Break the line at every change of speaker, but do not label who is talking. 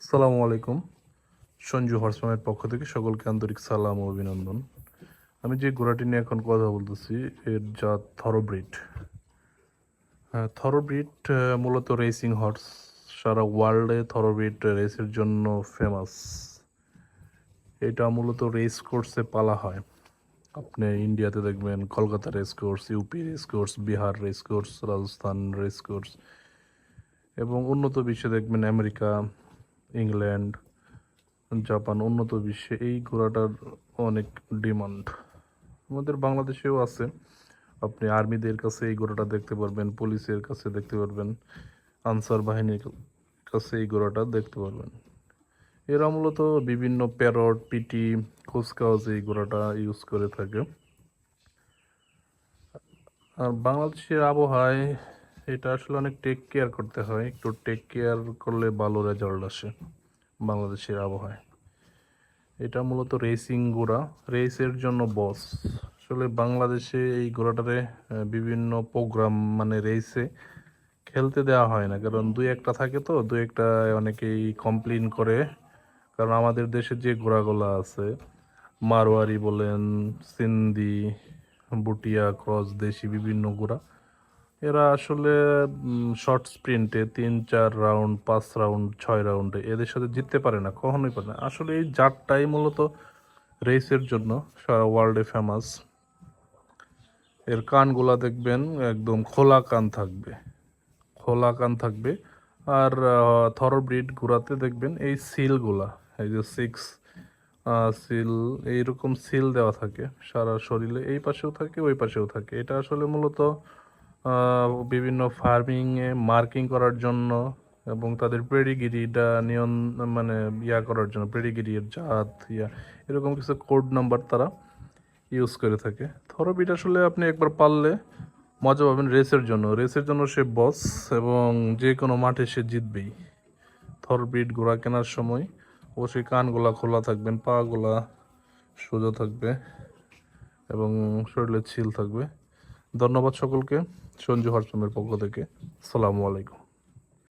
আসসালামু আলাইকুম। সঞ্জু হর্সফার্মের পক্ষ থেকে সকলকে আন্তরিক সালাম ও অভিনন্দন। আমি যে ঘোড়াটি নিয়ে এখন কথা বলতেছি এর জাত থরোব্রিড। থরোব্রিড মূলত রেসিং হর্স। সারা ওয়ার্ল্ডে থরোব্রিড রেসের জন্য ফেমাস। এটা মূলত রেস কোর্সে পালা হয়। আপনি ইন্ডিয়াতে দেখবেন Kolkata race course, UP race course, Bihar race course, Rajasthan race course এবং উন্নত বিশ্বে দেখবেন আমেরিকা, ইংল্যান্ড, জাপান, উন্নত বিশ্বে এই ঘোড়াটার অনেক ডিমান্ড। আমাদের বাংলাদেশেও আছে। আপনি আর্মিদের কাছে এই ঘোড়াটা দেখতে পারবেন, পুলিশের কাছে দেখতে পারবেন, আনসার বাহিনীর কাছে এই ঘোড়াটা দেখতে পারবেন। এরা মূলত বিভিন্ন প্যারট, পিটি, কুচকাওয়াজ এই ঘোড়াটা ইউজ করে থাকে। আর বাংলাদেশের আবহাওয়ায় এটা আসলে অনেক টেক কেয়ার করতে হয়। একটু টেক কেয়ার করলে ভালো রেজাল্ট আসে বাংলাদেশের আবহাওয়ায়। এটা মূলত রেসিং ঘোড়া, রেসের জন্য বস। আসলে বাংলাদেশে এই ঘোড়াটারে বিভিন্ন প্রোগ্রাম মানে রেসে খেলতে দেওয়া হয় না, কারণ দুই একটা থাকে, তো দুই একটা অনেকেই কমপ্লেন করে। কারণ আমাদের দেশে যে ঘোড়াগুলো আছে, মারোয়ারি বলেন, সিন্ধি, বুটিয়া ক্রস, দেশি বিভিন্ন ঘোড়া, এরা আসলে শর্ট স্প্রিন্টে 3-4 রাউন্ড, 5 রাউন্ড, 6 রাউন্ডে এদের সাথে জিততে পারে না, কখনোই পারে না। আসলে এই জাতটাই মূলত রেসের জন্য সারা ওয়ার্ল্ডে ফেমাস। এর কানগুলা দেখবেন একদম খোলা কান থাকবে, খোলা কান থাকবে। আর থরোব্রিড ঘোড়াতে দেখবেন এই সিলগুলা, এই যে 6 সিল, এইরকম সিল দেওয়া থাকে সারা শরীরে, এই পাশেও থাকে ওই পাশেও থাকে। এটা আসলে মূলত বিভিন্ন ফার্মিংয়ে মার্কিং করার জন্য এবং তাদের পেডিগিরিটা মানে করার জন্য, পেডিগিরির জাত এরকম কিছু কোড নাম্বার তারা ইউজ করে থাকে। থরোব্রিড আসলে আপনি একবার পারলে মজা পাবেন। রেসের জন্য সে বস এবং যে কোনো মাঠে সে জিতবেই। থরোব্রিড ঘোড়া কেনার সময় অবশ্যই কানগুলা খোলা থাকবেন, পাগুলা সোজা থাকবে এবং শরীরে ছিল থাকবে। ধন্যবাদ সকলকে সঞ্জু হরসমের পক্ষ থেকে। আসসালামু আলাইকুম।